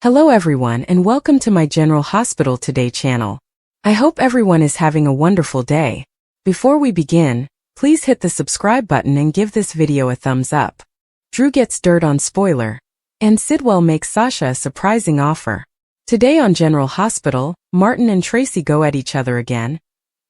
Hello everyone and welcome to my General Hospital Today channel. I hope everyone is having a wonderful day. Before we begin, please hit the subscribe button and give this video a thumbs up. Drew gets dirt on spoiler, and Sidwell makes Sasha a surprising offer. Today on General Hospital, Martin and Tracy go at each other again.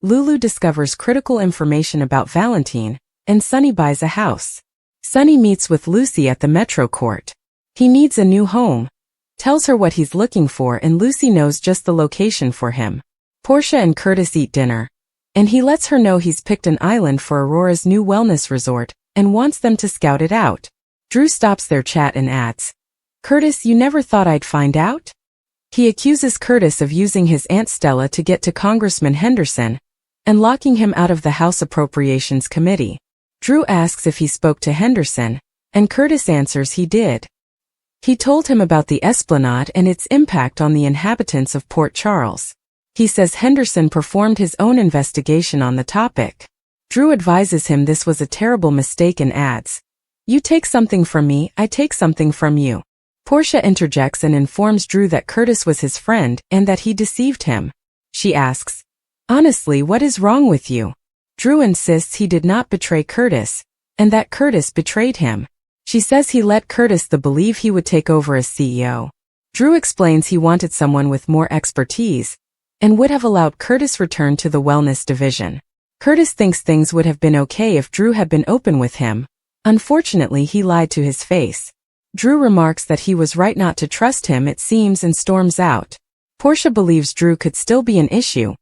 Lulu discovers critical information about Valentine, and Sunny buys a house. Sunny meets with Lucy at the Metro Court. He needs a new home. Tells her what he's looking for and Lucy knows just the location for him. Portia and Curtis eat dinner, and he lets her know he's picked an island for Aurora's new wellness resort and wants them to scout it out. Drew stops their chat and adds, "Curtis, you never thought I'd find out?" He accuses Curtis of using his Aunt Stella to get to Congressman Henderson and locking him out of the House Appropriations Committee. Drew asks if he spoke to Henderson, and Curtis answers he did. He told him about the Esplanade and its impact on the inhabitants of Port Charles. He says Henderson performed his own investigation on the topic. Drew advises him this was a terrible mistake and adds, "You take something from me, I take something from you." Portia interjects and informs Drew that Curtis was his friend and that he deceived him. She asks, "Honestly, what is wrong with you?" Drew insists he did not betray Curtis, and that Curtis betrayed him. She says he let Curtis believe he would take over as CEO. Drew explains he wanted someone with more expertise, and would have allowed Curtis return to the wellness division. Curtis thinks things would have been okay if Drew had been open with him. Unfortunately, he lied to his face. Drew remarks that he was right not to trust him, it seems, and storms out. Portia believes Drew could still be an issue,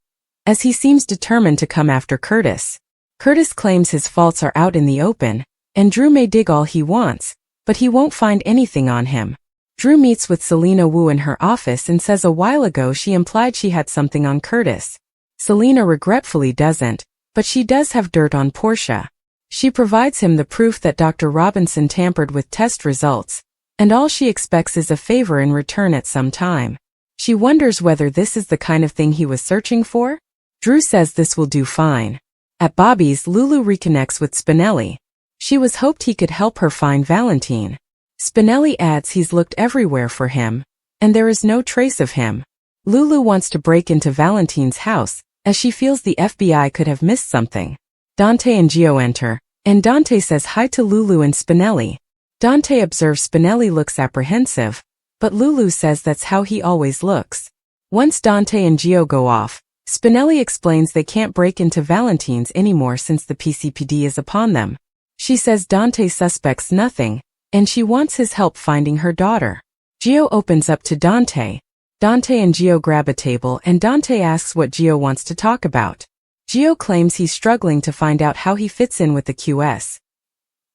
as he seems determined to come after Curtis. Curtis claims his faults are out in the open, and Drew may dig all he wants, but he won't find anything on him. Drew meets with Selena Wu in her office and says a while ago she implied she had something on Curtis. Selena regretfully doesn't, but she does have dirt on Portia. She provides him the proof that Dr. Robinson tampered with test results, and all she expects is a favor in return at some time. She wonders whether this is the kind of thing he was searching for. Drew says this will do fine. At Bobby's, Lulu reconnects with Spinelli. She was hoped he could help her find Valentine. Spinelli adds he's looked everywhere for him, and there is no trace of him. Lulu wants to break into Valentine's house, as she feels the FBI could have missed something. Dante and Gio enter, and Dante says hi to Lulu and Spinelli. Dante observes Spinelli looks apprehensive, but Lulu says that's how he always looks. Once Dante and Gio go off, Spinelli explains they can't break into Valentine's anymore since the PCPD is upon them. She says Dante suspects nothing, and she wants his help finding her daughter. Gio opens up to Dante. Dante and Gio grab a table and Dante asks what Gio wants to talk about. Gio claims he's struggling to find out how he fits in with the QS.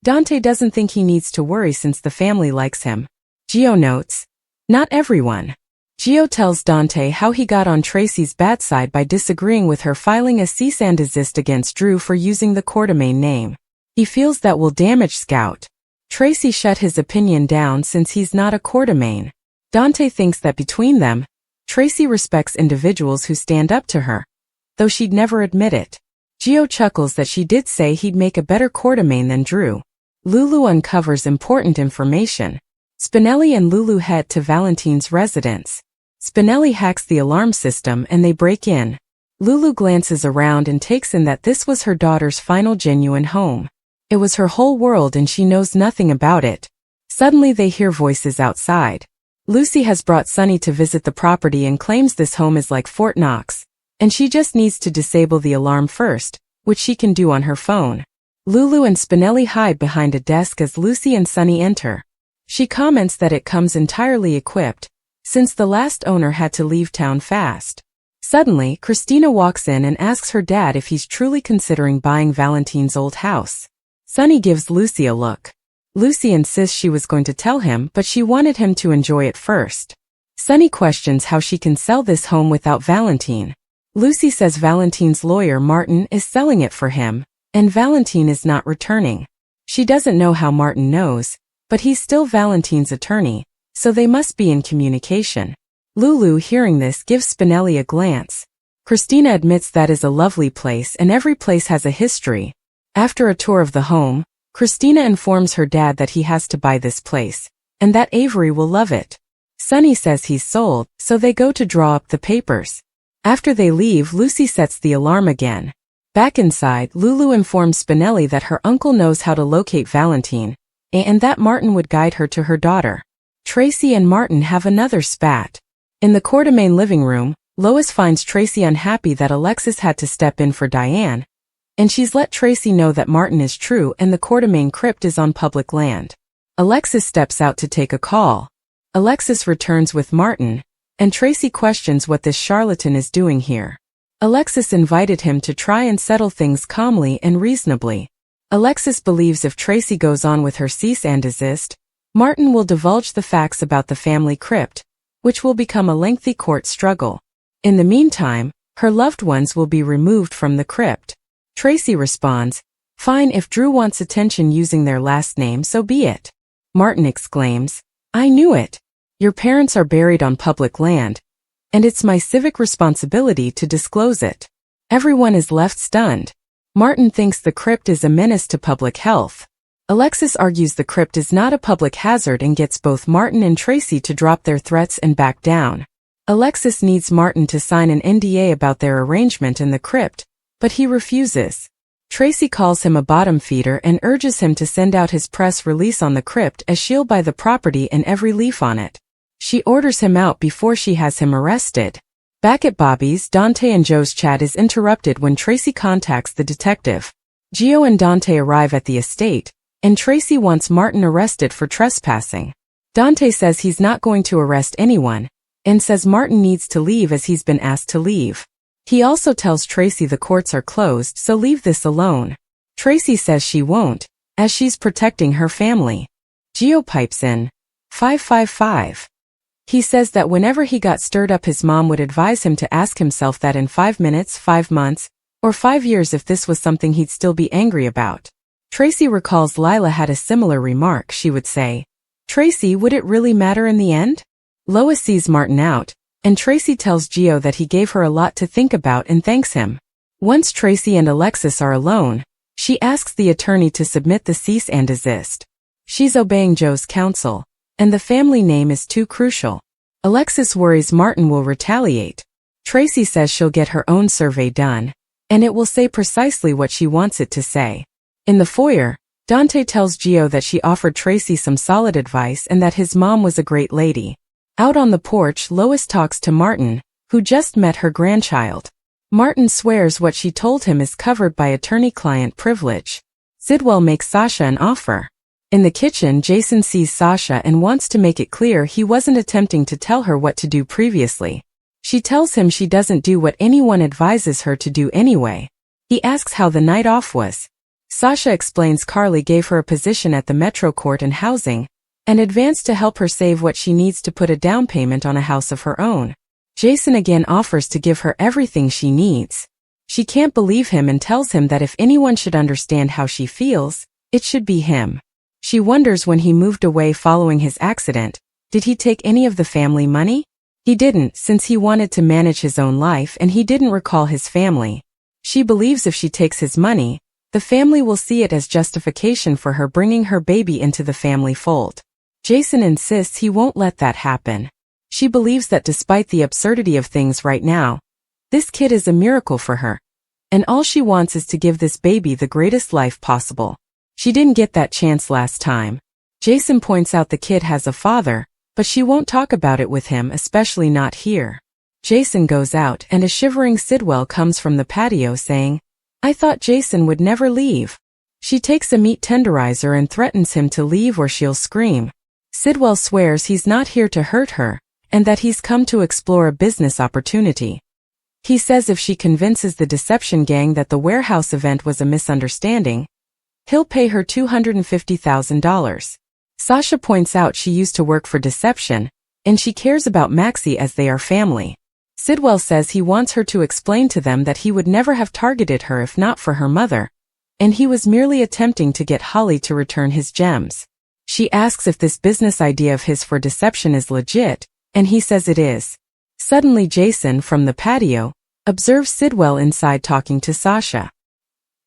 Dante doesn't think he needs to worry since the family likes him. Gio notes, "Not everyone." Gio tells Dante how he got on Tracy's bad side by disagreeing with her filing a cease and desist against Drew for using the Quartermain name. He feels that will damage Scout. Tracy shut his opinion down since he's not a Quartermain. Dante thinks that between them, Tracy respects individuals who stand up to her, though she'd never admit it. Gio chuckles that she did say he'd make a better Quartermain than Drew. Lulu uncovers important information. Spinelli and Lulu head to Valentine's residence. Spinelli hacks the alarm system and they break in. Lulu glances around and takes in that this was her daughter's final genuine home. It was her whole world and she knows nothing about it. Suddenly they hear voices outside. Lucy has brought Sunny to visit the property and claims this home is like Fort Knox, and she just needs to disable the alarm first, which she can do on her phone. Lulu and Spinelli hide behind a desk as Lucy and Sunny enter. She comments that it comes entirely equipped, since the last owner had to leave town fast. Suddenly, Christina walks in and asks her dad if he's truly considering buying Valentine's old house. Sunny gives Lucy a look. Lucy insists she was going to tell him, but she wanted him to enjoy it first. Sunny questions how she can sell this home without Valentine. Lucy says Valentine's lawyer Martin is selling it for him, and Valentine is not returning. She doesn't know how Martin knows, but he's still Valentine's attorney, so they must be in communication. Lulu, hearing this, gives Spinelli a glance. Christina admits that is a lovely place and every place has a history. After a tour of the home, Christina informs her dad that he has to buy this place, and that Avery will love it. Sonny says he's sold, so they go to draw up the papers. After they leave, Lucy sets the alarm again. Back inside, Lulu informs Spinelli that her uncle knows how to locate Valentine, and that Martin would guide her to her daughter. Tracy and Martin have another spat. In the Quartermain living room, Lois finds Tracy unhappy that Alexis had to step in for Diane, and she's let Tracy know that Martin is true and the Quartermain crypt is on public land. Alexis steps out to take a call. Alexis returns with Martin, and Tracy questions what this charlatan is doing here. Alexis invited him to try and settle things calmly and reasonably. Alexis believes if Tracy goes on with her cease and desist, Martin will divulge the facts about the family crypt, which will become a lengthy court struggle. In the meantime, her loved ones will be removed from the crypt. Tracy responds, "Fine, if Drew wants attention using their last name, so be it." Martin exclaims, "I knew it. Your parents are buried on public land, and it's my civic responsibility to disclose it." Everyone is left stunned. Martin thinks the crypt is a menace to public health. Alexis argues the crypt is not a public hazard and gets both Martin and Tracy to drop their threats and back down. Alexis needs Martin to sign an NDA about their arrangement in the crypt, but he refuses. Tracy calls him a bottom feeder and urges him to send out his press release on the crypt as she'll buy the property and every leaf on it. She orders him out before she has him arrested. Back at Bobby's, Dante and Joe's chat is interrupted when Tracy contacts the detective. Gio and Dante arrive at the estate, and Tracy wants Martin arrested for trespassing. Dante says he's not going to arrest anyone, and says Martin needs to leave as he's been asked to leave. He also tells Tracy the courts are closed, so leave this alone. Tracy says she won't, as she's protecting her family. Gio pipes in, 555. He says that whenever he got stirred up, his mom would advise him to ask himself that in 5 minutes, 5 months, or 5 years if this was something he'd still be angry about. Tracy recalls Lila had a similar remark. She would say, "Tracy, would it really matter in the end?" Lois sees Martin out, and Tracy tells Gio that he gave her a lot to think about and thanks him. Once Tracy and Alexis are alone, she asks the attorney to submit the cease and desist. She's obeying Joe's counsel, and the family name is too crucial. Alexis worries Martin will retaliate. Tracy says she'll get her own survey done, and it will say precisely what she wants it to say. In the foyer, Dante tells Gio that she offered Tracy some solid advice and that his mom was a great lady. Out on the porch, Lois talks to Martin, who just met her grandchild. Martin swears what she told him is covered by attorney-client privilege. Sidwell makes Sasha an offer. In the kitchen, Jason sees Sasha and wants to make it clear he wasn't attempting to tell her what to do previously. She tells him she doesn't do what anyone advises her to do anyway. He asks how the night off was. Sasha explains Carly gave her a position at the Metro Court and Housing, and advanced to help her save what she needs to put a down payment on a house of her own. Jason again offers to give her everything she needs. She can't believe him and tells him that if anyone should understand how she feels, it should be him. She wonders when he moved away following his accident, did he take any of the family money? He didn't, since he wanted to manage his own life and he didn't recall his family. She believes if she takes his money, the family will see it as justification for her bringing her baby into the family fold. Jason insists he won't let that happen. She believes that despite the absurdity of things right now, this kid is a miracle for her, and all she wants is to give this baby the greatest life possible. She didn't get that chance last time. Jason points out the kid has a father, but she won't talk about it with him, especially not here. Jason goes out and a shivering Sidwell comes from the patio saying, "I thought Jason would never leave." She takes a meat tenderizer and threatens him to leave or she'll scream. Sidwell swears he's not here to hurt her, and that he's come to explore a business opportunity. He says if she convinces the deception gang that the warehouse event was a misunderstanding, he'll pay her $250,000. Sasha points out she used to work for deception, and she cares about Maxie as they are family. Sidwell says he wants her to explain to them that he would never have targeted her if not for her mother, and he was merely attempting to get Holly to return his gems. She asks if this business idea of his for deception is legit, and he says it is. Suddenly Jason, from the patio, observes Sidwell inside talking to Sasha.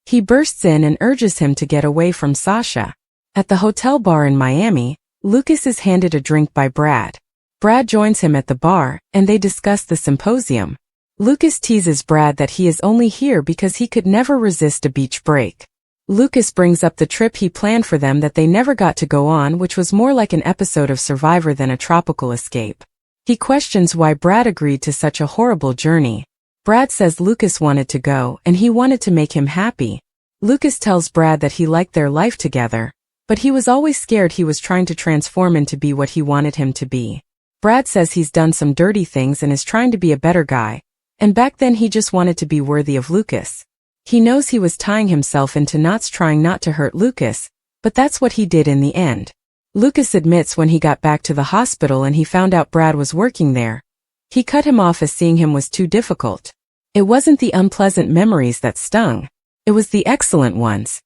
He bursts in and urges him to get away from Sasha. At the hotel bar in Miami, Lucas is handed a drink by Brad. Brad joins him at the bar, and they discuss the symposium. Lucas teases Brad that he is only here because he could never resist a beach break. Lucas brings up the trip he planned for them that they never got to go on, which was more like an episode of Survivor than a tropical escape. He questions why Brad agreed to such a horrible journey. Brad says Lucas wanted to go, and he wanted to make him happy. Lucas tells Brad that he liked their life together, but he was always scared he was trying to transform into be what he wanted him to be. Brad says he's done some dirty things and is trying to be a better guy, and back then he just wanted to be worthy of Lucas. He knows he was tying himself into knots trying not to hurt Lucas, but that's what he did in the end. Lucas admits when he got back to the hospital and he found out Brad was working there, he cut him off as seeing him was too difficult. It wasn't the unpleasant memories that stung. It was the excellent ones.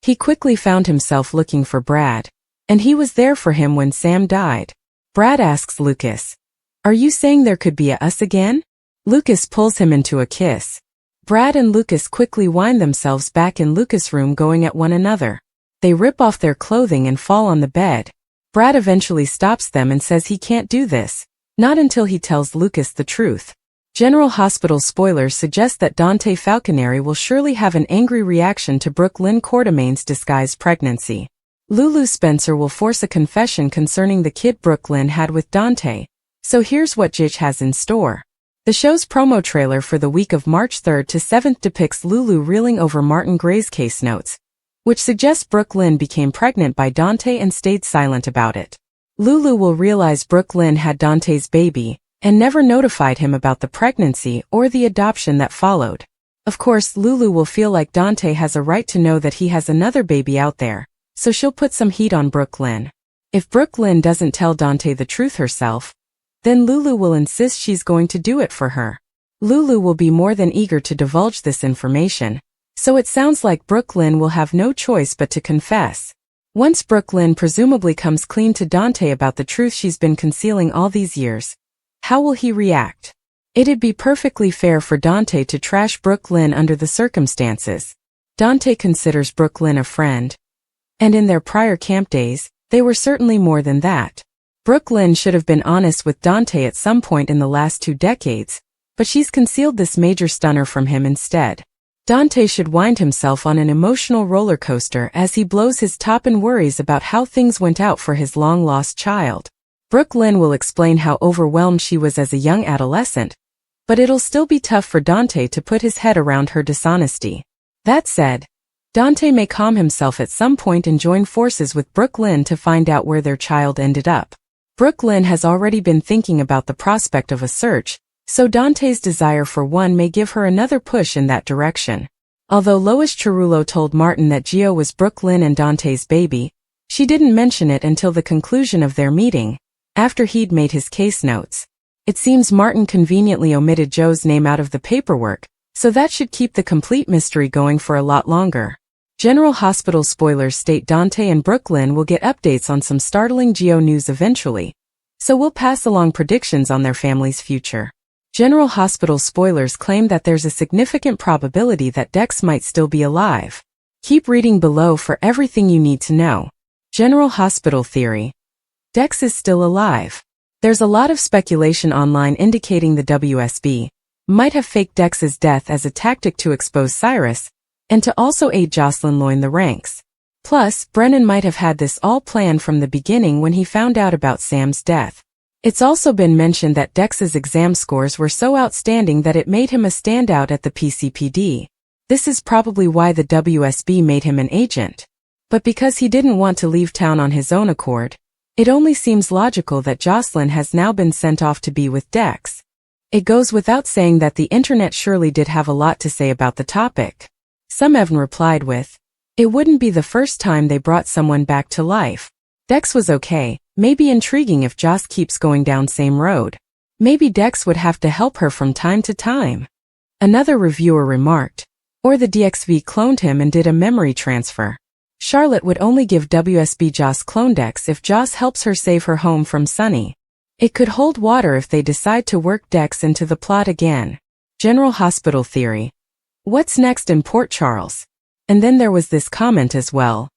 He quickly found himself looking for Brad, and he was there for him when Sam died. Brad asks Lucas, "Are you saying there could be a us again?" Lucas pulls him into a kiss. Brad and Lucas quickly wind themselves back in Lucas' room going at one another. They rip off their clothing and fall on the bed. Brad eventually stops them and says he can't do this, not until he tells Lucas the truth. General Hospital spoilers suggest that Dante Falconeri will surely have an angry reaction to Brooke Lynn Quartermain's disguised pregnancy. Lulu Spencer will force a confession concerning the kid Brooke Lynn had with Dante, so here's what Jitch has in store. The show's promo trailer for the week of March 3rd to 7th depicts Lulu reeling over Martin Gray's case notes, which suggests Brooke Lynn became pregnant by Dante and stayed silent about it. Lulu will realize Brooke Lynn had Dante's baby, and never notified him about the pregnancy or the adoption that followed. Of course, Lulu will feel like Dante has a right to know that he has another baby out there, so she'll put some heat on Brooke Lynn. If Brooke Lynn doesn't tell Dante the truth herself, then Lulu will insist she's going to do it for her. Lulu will be more than eager to divulge this information, so it sounds like Brooke Lynn will have no choice but to confess. Once Brooke Lynn presumably comes clean to Dante about the truth she's been concealing all these years, how will he react? It'd be perfectly fair for Dante to trash Brooke Lynn under the circumstances. Dante considers Brooke Lynn a friend, and in their prior camp days, they were certainly more than that. Brooke Lynn should have been honest with Dante at some point in the last 2 decades, but she's concealed this major stunner from him instead. Dante should wind himself on an emotional roller coaster as he blows his top and worries about how things went out for his long-lost child. Brooke Lynn will explain how overwhelmed she was as a young adolescent, but it'll still be tough for Dante to put his head around her dishonesty. That said, Dante may calm himself at some point and join forces with Brooke Lynn to find out where their child ended up. Brooke Lynn has already been thinking about the prospect of a search, so Dante's desire for one may give her another push in that direction. Although Lois Cerullo told Martin that Gio was Brooke Lynn and Dante's baby, she didn't mention it until the conclusion of their meeting, after he'd made his case notes. It seems Martin conveniently omitted Joe's name out of the paperwork, so that should keep the complete mystery going for a lot longer. General Hospital spoilers state Dante and Brooke Lynn will get updates on some startling Gio news eventually, so we'll pass along predictions on their family's future. General Hospital spoilers claim that there's a significant probability that Dex might still be alive. Keep reading below for everything you need to know. General Hospital theory. Dex is still alive. There's a lot of speculation online indicating the WSB might have faked Dex's death as a tactic to expose Cyrus, and to also aid Jocelyn loin the ranks. Plus, Brennan might have had this all planned from the beginning when he found out about Sam's death. It's also been mentioned that Dex's exam scores were so outstanding that it made him a standout at the PCPD. This is probably why the WSB made him an agent. But because he didn't want to leave town on his own accord, it only seems logical that Jocelyn has now been sent off to be with Dex. It goes without saying that the internet surely did have a lot to say about the topic. Some even replied with, "It wouldn't be the first time they brought someone back to life. Dex was okay, maybe intriguing if Joss keeps going down same road. Maybe Dex would have to help her from time to time." Another reviewer remarked, "Or the DXV cloned him and did a memory transfer. Charlotte would only give WSB Joss clone Dex if Joss helps her save her home from Sunny. It could hold water if they decide to work Dex into the plot again." General Hospital theory. What's next in Port Charles? And then there was this comment as well.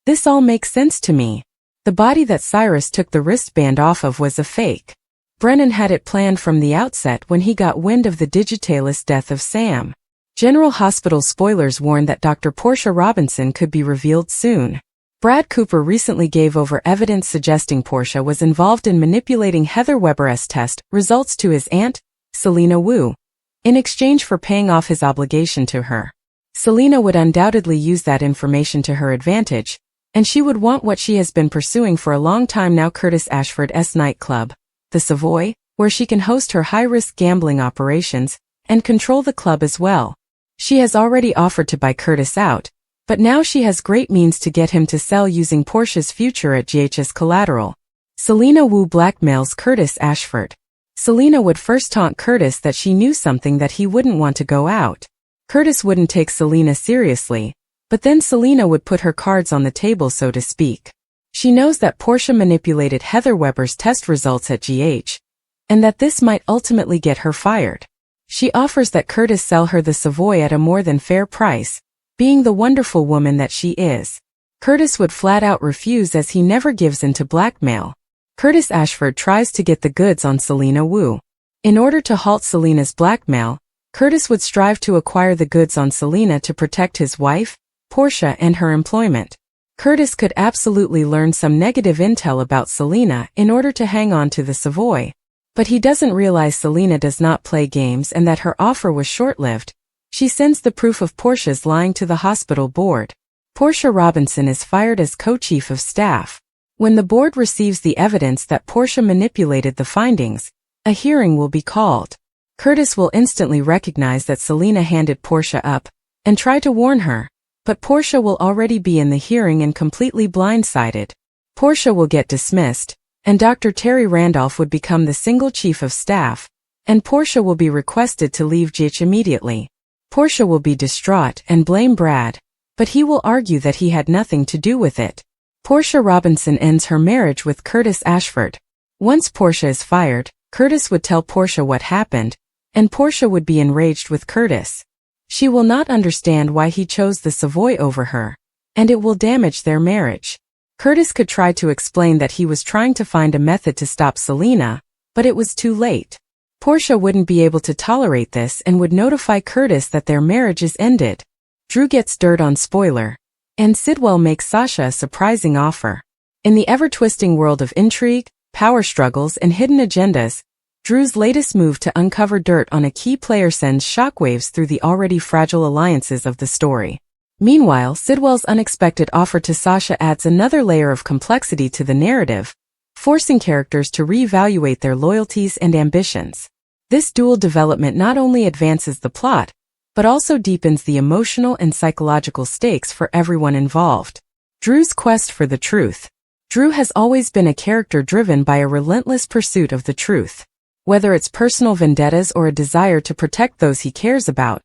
"This all makes sense to me. The body that Cyrus took the wristband off of was a fake. Brennan had it planned from the outset when he got wind of the digitalis death of Sam. General Hospital spoilers warned that Dr. Portia Robinson could be revealed soon. Brad Cooper recently gave over evidence suggesting Portia was involved in manipulating Heather Weber's test results to his aunt, Selena Wu, in exchange for paying off his obligation to her. Selena would undoubtedly use that information to her advantage, and she would want what she has been pursuing for a long time now: Curtis Ashford's nightclub, the Savoy, where she can host her high-risk gambling operations and control the club as well. She has already offered to buy Curtis out, but now she has great means to get him to sell using Portia's future at GH's collateral. Selena Wu blackmails Curtis Ashford. Selena would first taunt Curtis that she knew something that he wouldn't want to go out. Curtis wouldn't take Selena seriously, but then Selena would put her cards on the table, so to speak. She knows that Portia manipulated Heather Weber's test results at GH, and that this might ultimately get her fired. She offers that Curtis sell her the Savoy at a more than fair price, being the wonderful woman that she is. Curtis would flat out refuse, as he never gives in to blackmail. Curtis Ashford tries to get the goods on Selena Wu. In order to halt Selena's blackmail, Curtis would strive to acquire the goods on Selena to protect his wife, Portia, and her employment. Curtis could absolutely learn some negative intel about Selena in order to hang on to the Savoy. But he doesn't realize Selena does not play games and that her offer was short-lived. She sends the proof of Portia's lying to the hospital board. Portia Robinson is fired as co-chief of staff. When the board receives the evidence that Portia manipulated the findings, a hearing will be called. Curtis will instantly recognize that Selena handed Portia up and try to warn her, but Portia will already be in the hearing and completely blindsided. Portia will get dismissed, and Dr. Terry Randolph would become the single chief of staff, and Portia will be requested to leave GH immediately. Portia will be distraught and blame Brad, but he will argue that he had nothing to do with it. Portia Robinson ends her marriage with Curtis Ashford. Once Portia is fired, Curtis would tell Portia what happened, and Portia would be enraged with Curtis. She will not understand why he chose the Savoy over her, and it will damage their marriage. Curtis could try to explain that he was trying to find a method to stop Selena, but it was too late. Portia wouldn't be able to tolerate this and would notify Curtis that their marriage is ended. Drew gets dirt on spoiler, and Sidwell makes Sasha a surprising offer. In the ever-twisting world of intrigue, power struggles, and hidden agendas, Drew's latest move to uncover dirt on a key player sends shockwaves through the already fragile alliances of the story. Meanwhile, Sidwell's unexpected offer to Sasha adds another layer of complexity to the narrative, forcing characters to reevaluate their loyalties and ambitions. This dual development not only advances the plot, but also deepens the emotional and psychological stakes for everyone involved. Drew's quest for the truth. Drew has always been a character driven by a relentless pursuit of the truth. Whether it's personal vendettas or a desire to protect those he cares about,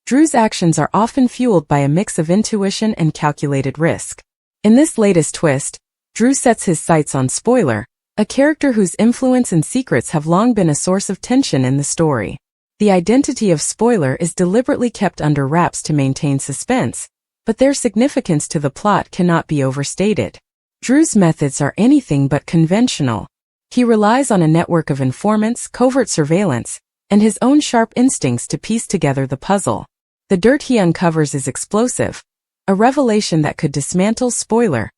Drew's actions are often fueled by a mix of intuition and calculated risk. In this latest twist, Drew sets his sights on Spoiler, a character whose influence and secrets have long been a source of tension in the story. The identity of Spoiler is deliberately kept under wraps to maintain suspense, but their significance to the plot cannot be overstated. Drew's methods are anything but conventional. He relies on a network of informants, covert surveillance, and his own sharp instincts to piece together the puzzle. The dirt he uncovers is explosive, a revelation that could dismantle Spoiler's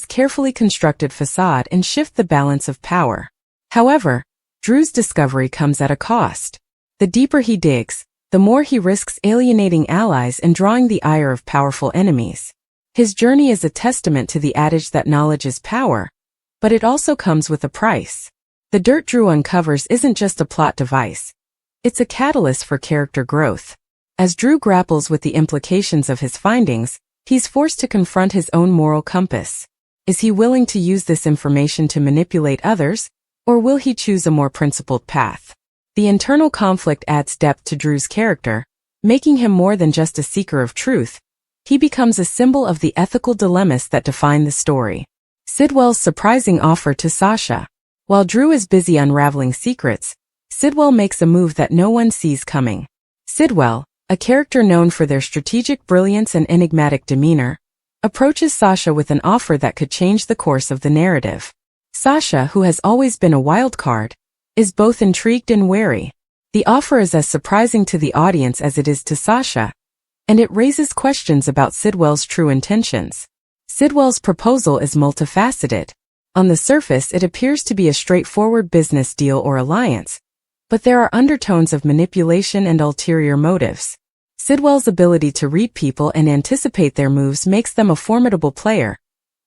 carefully constructed facade and shift the balance of power. However, Drew's discovery comes at a cost. The deeper he digs, the more he risks alienating allies and drawing the ire of powerful enemies. His journey is a testament to the adage that knowledge is power, but it also comes with a price. The dirt Drew uncovers isn't just a plot device. It's a catalyst for character growth. As Drew grapples with the implications of his findings, he's forced to confront his own moral compass. Is he willing to use this information to manipulate others, or will he choose a more principled path? The internal conflict adds depth to Drew's character, making him more than just a seeker of truth. He becomes a symbol of the ethical dilemmas that define the story. Sidwell's surprising offer to Sasha. While Drew is busy unraveling secrets, Sidwell makes a move that no one sees coming. Sidwell, a character known for their strategic brilliance and enigmatic demeanor, approaches Sasha with an offer that could change the course of the narrative. Sasha, who has always been a wild card, is both intrigued and wary. The offer is as surprising to the audience as it is to Sasha, and it raises questions about Sidwell's true intentions. Sidwell's proposal is multifaceted. On the surface, it appears to be a straightforward business deal or alliance, but there are undertones of manipulation and ulterior motives. Sidwell's ability to read people and anticipate their moves makes them a formidable player,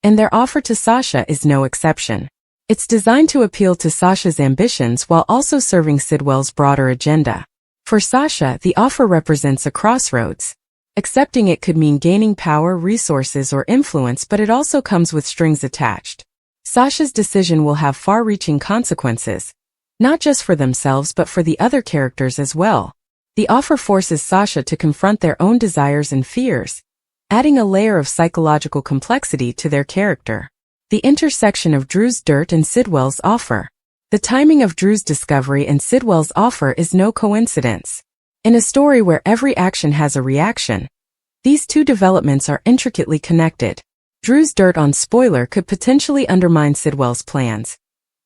and their offer to Sasha is no exception. It's designed to appeal to Sasha's ambitions while also serving Sidwell's broader agenda. For Sasha, the offer represents a crossroads. Accepting it could mean gaining power, resources, or influence, but it also comes with strings attached. Sasha's decision will have far-reaching consequences, not just for themselves but for the other characters as well. The offer forces Sasha to confront their own desires and fears, adding a layer of psychological complexity to their character. The intersection of Drew's dirt and Sidwell's offer. The timing of Drew's discovery and Sidwell's offer is no coincidence. In a story where every action has a reaction, these two developments are intricately connected. Drew's dirt on spoiler could potentially undermine Sidwell's plans,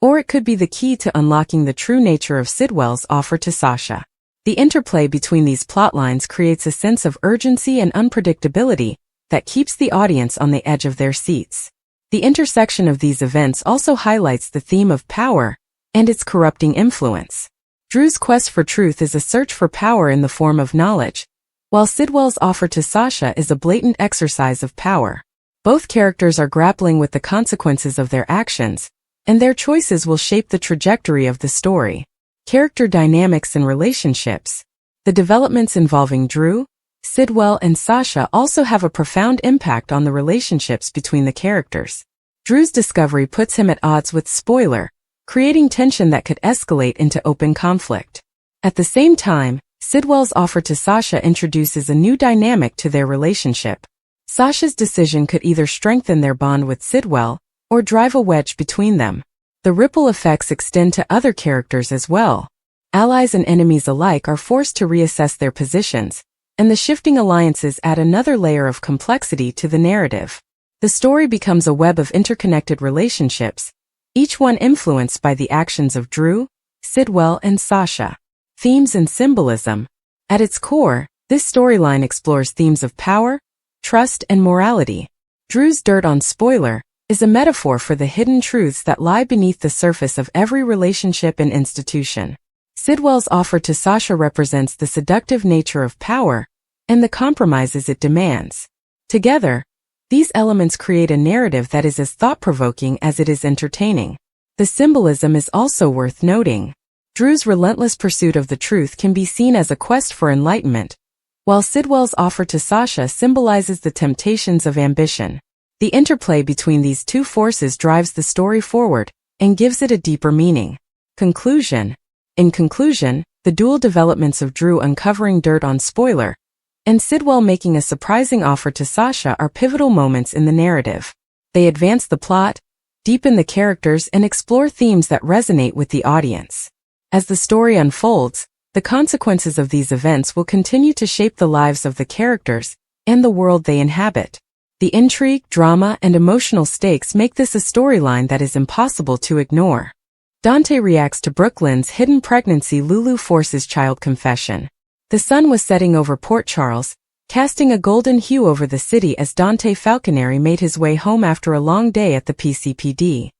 or it could be the key to unlocking the true nature of Sidwell's offer to Sasha. The interplay between these plotlines creates a sense of urgency and unpredictability that keeps the audience on the edge of their seats. The intersection of these events also highlights the theme of power and its corrupting influence. Drew's quest for truth is a search for power in the form of knowledge, while Sidwell's offer to Sasha is a blatant exercise of power. Both characters are grappling with the consequences of their actions, and their choices will shape the trajectory of the story. Character dynamics and relationships. The developments involving Drew, Sidwell, and Sasha also have a profound impact on the relationships between the characters. Drew's discovery puts him at odds with Spoiler, creating tension that could escalate into open conflict. At the same time, Sidwell's offer to Sasha introduces a new dynamic to their relationship. Sasha's decision could either strengthen their bond with Sidwell or drive a wedge between them. The ripple effects extend to other characters as well. Allies and enemies alike are forced to reassess their positions, and the shifting alliances add another layer of complexity to the narrative. The story becomes a web of interconnected relationships, each one influenced by the actions of Drew, Sidwell, and Sasha. Themes and symbolism. At its core, this storyline explores themes of power, trust, and morality. Drew's dirt on Spoiler is a metaphor for the hidden truths that lie beneath the surface of every relationship and institution. Sidwell's offer to Sasha represents the seductive nature of power and the compromises it demands. Together, these elements create a narrative that is as thought-provoking as it is entertaining. The symbolism is also worth noting. Drew's relentless pursuit of the truth can be seen as a quest for enlightenment, while Sidwell's offer to Sasha symbolizes the temptations of ambition. The interplay between these two forces drives the story forward and gives it a deeper meaning. Conclusion. In conclusion, the dual developments of Drew uncovering dirt on Spoiler and Sidwell making a surprising offer to Sasha are pivotal moments in the narrative. They advance the plot, deepen the characters, and explore themes that resonate with the audience. As the story unfolds, the consequences of these events will continue to shape the lives of the characters and the world they inhabit. The intrigue, drama, and emotional stakes make this a storyline that is impossible to ignore. Dante reacts to Brooklyn's hidden pregnancy. Lulu forces child confession. The sun was setting over Port Charles, casting a golden hue over the city as Dante Falconeri made his way home after a long day at the PCPD.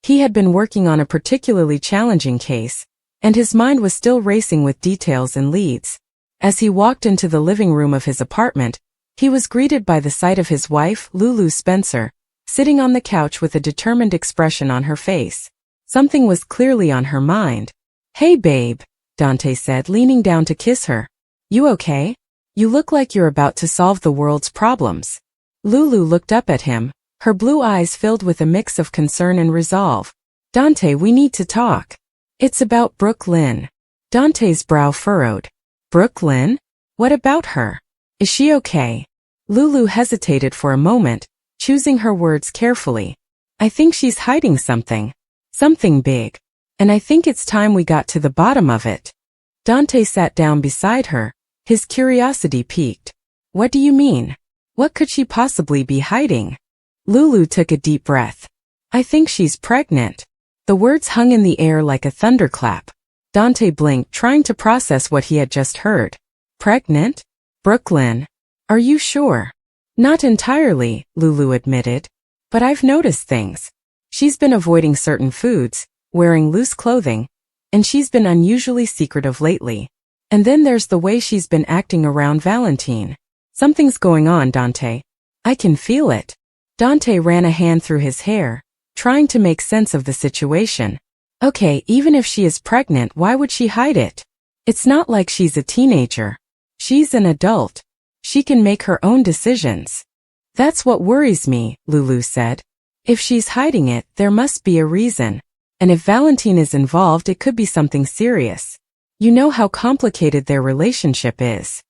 He had been working on a particularly challenging case, and his mind was still racing with details and leads. As he walked into the living room of his apartment, he was greeted by the sight of his wife, Lulu Spencer, sitting on the couch with a determined expression on her face. Something was clearly on her mind. "Hey babe," Dante said, leaning down to kiss her. "You okay? You look like you're about to solve the world's problems." Lulu looked up at him, her blue eyes filled with a mix of concern and resolve. "Dante, we need to talk. It's about Brooklyn." Dante's brow furrowed. "Brooklyn? What about her? Is she okay?" Lulu hesitated for a moment, choosing her words carefully. "I think she's hiding something. Something big. And I think it's time we got to the bottom of it." Dante sat down beside her, his curiosity piqued. "What do you mean?" What could she possibly be hiding? Lulu took a deep breath. I think she's pregnant. The words hung in the air like a thunderclap. Dante blinked, trying to process what he had just heard. Pregnant? Brooklyn? Are you sure? Not entirely, Lulu admitted. But I've noticed things. She's been avoiding certain foods, wearing loose clothing, and she's been unusually secretive lately. And then there's the way she's been acting around Valentine. Something's going on, Dante. I can feel it. Dante ran a hand through his hair, trying to make sense of the situation. Okay, even if she is pregnant, why would she hide it? It's not like she's a teenager. She's an adult. She can make her own decisions. That's what worries me, Lulu said. If she's hiding it, there must be a reason. And if Valentine is involved, it could be something serious. You know how complicated their relationship is.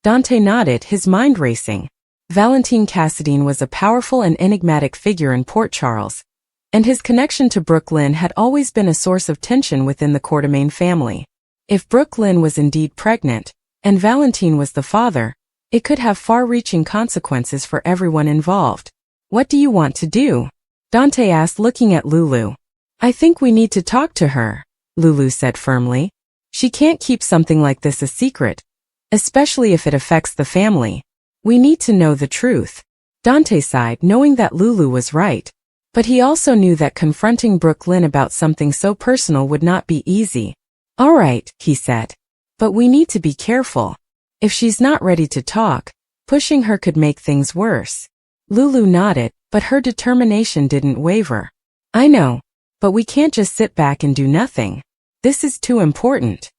Dante nodded, his mind racing. Valentine Cassadine was a powerful and enigmatic figure in Port Charles, and his connection to Brooklyn had always been a source of tension within the Courtemain family. If Brooklyn was indeed pregnant, and Valentine was the father, it could have far-reaching consequences for everyone involved. What do you want to do? Dante asked, looking at Lulu. I think we need to talk to her, Lulu said firmly. She can't keep something like this a secret, especially if it affects the family. We need to know the truth. Dante sighed, knowing that Lulu was right. But he also knew that confronting Brooklyn about something so personal would not be easy. All right, he said. But we need to be careful. If she's not ready to talk, pushing her could make things worse. Lulu nodded, but her determination didn't waver. I know, but we can't just sit back and do nothing. This is too important.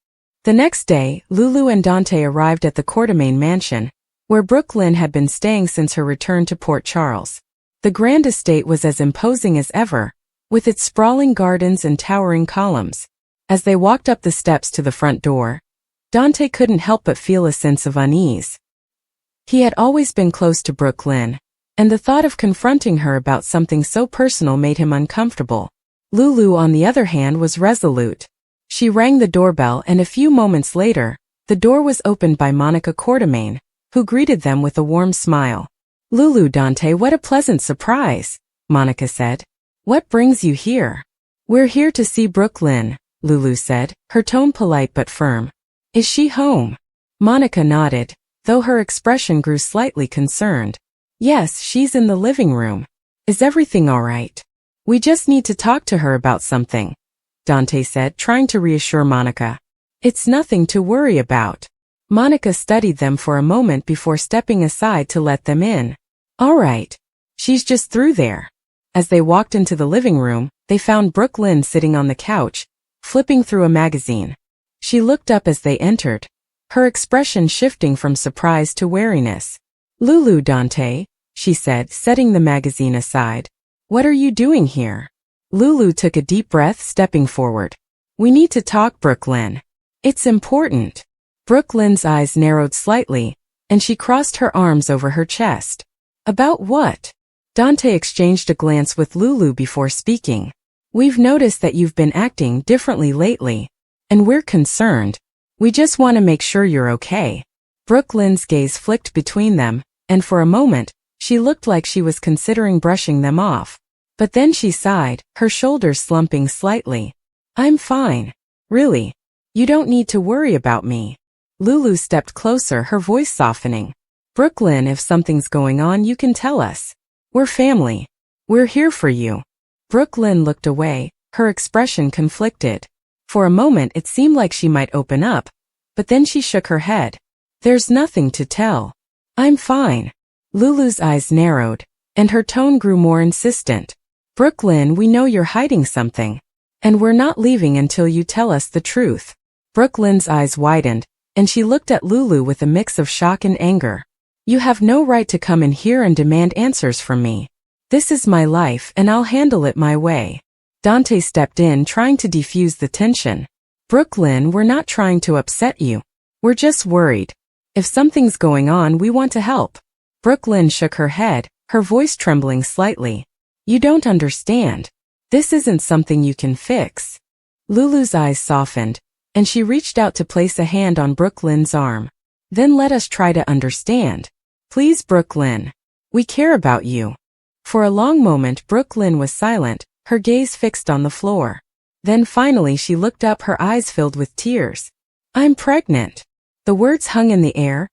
The next day, Lulu and Dante arrived at the Courtemain mansion, where Brooklyn had been staying since her return to Port Charles. The grand estate was as imposing as ever, with its sprawling gardens and towering columns. As they walked up the steps to the front door, Dante couldn't help but feel a sense of unease. He had always been close to Brooklyn, and the thought of confronting her about something so personal made him uncomfortable. Lulu, on the other hand, was resolute. She rang the doorbell, and a few moments later, the door was opened by Monica Courtemain, who greeted them with a warm smile. Lulu, Dante, what a pleasant surprise, Monica said. What brings you here? We're here to see Brooklyn, Lulu said, her tone polite but firm. Is she home? Monica nodded, though her expression grew slightly concerned. Yes, she's in the living room. Is everything all right? We just need to talk to her about something, Dante said, trying to reassure Monica. It's nothing to worry about. Monica studied them for a moment before stepping aside to let them in. All right. She's just through there. As they walked into the living room, they found Brooklyn sitting on the couch, flipping through a magazine. She looked up as they entered, her expression shifting from surprise to wariness. Lulu, Dante, she said, setting the magazine aside. What are you doing here? Lulu took a deep breath, stepping forward. We need to talk, Brooklyn. It's important. Brooklyn's eyes narrowed slightly, and she crossed her arms over her chest. About what? Dante exchanged a glance with Lulu before speaking. We've noticed that you've been acting differently lately, and we're concerned. We just want to make sure you're okay. Brooklyn's gaze flicked between them, and for a moment, she looked like she was considering brushing them off. But then she sighed, her shoulders slumping slightly. I'm fine. Really. You don't need to worry about me. Lulu stepped closer, her voice softening. Brooklyn, if something's going on, you can tell us. We're family. We're here for you. Brooklyn looked away, her expression conflicted. For a moment it seemed like she might open up, but then she shook her head. There's nothing to tell. I'm fine. Lulu's eyes narrowed, and her tone grew more insistent. Brooklyn, we know you're hiding something, and we're not leaving until you tell us the truth. Brooklyn's eyes widened, and she looked at Lulu with a mix of shock and anger. You have no right to come in here and demand answers from me. This is my life, and I'll handle it my way. Dante stepped in, trying to defuse the tension. Brooklyn, we're not trying to upset you. We're just worried. If something's going on, we want to help. Brooklyn shook her head, her voice trembling slightly. You don't understand. This isn't something you can fix. Lulu's eyes softened, and she reached out to place a hand on Brooklyn's arm. Then let us try to understand. Please, Brooklyn. We care about you. For a long moment Brooklyn was silent, her gaze fixed on the floor. Then finally she looked up, her eyes filled with tears. I'm pregnant. The words hung in the air,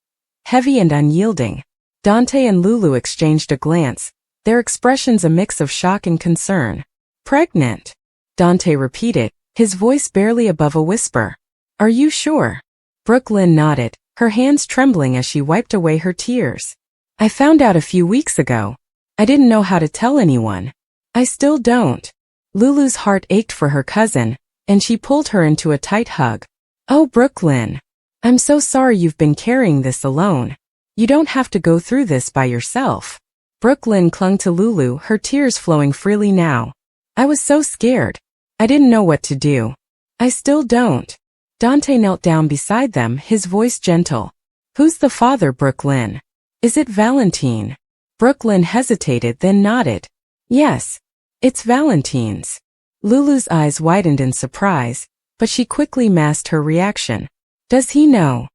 heavy and unyielding. Dante and Lulu exchanged a glance, their expressions a mix of shock and concern. Pregnant? Dante repeated, his voice barely above a whisper. Are you sure? Brooklyn nodded, her hands trembling as she wiped away her tears. I found out a few weeks ago. I didn't know how to tell anyone. I still don't. Lulu's heart ached for her cousin, and she pulled her into a tight hug. Oh, Brooklyn. I'm so sorry you've been carrying this alone. You don't have to go through this by yourself. Brooklyn clung to Lulu, her tears flowing freely now. I was so scared. I didn't know what to do. I still don't. Dante knelt down beside them, his voice gentle. Who's the father, Brooklyn? Is it Valentine? Brooklyn hesitated, then nodded. Yes. It's Valentine's. Lulu's eyes widened in surprise, but she quickly masked her reaction. Does he know?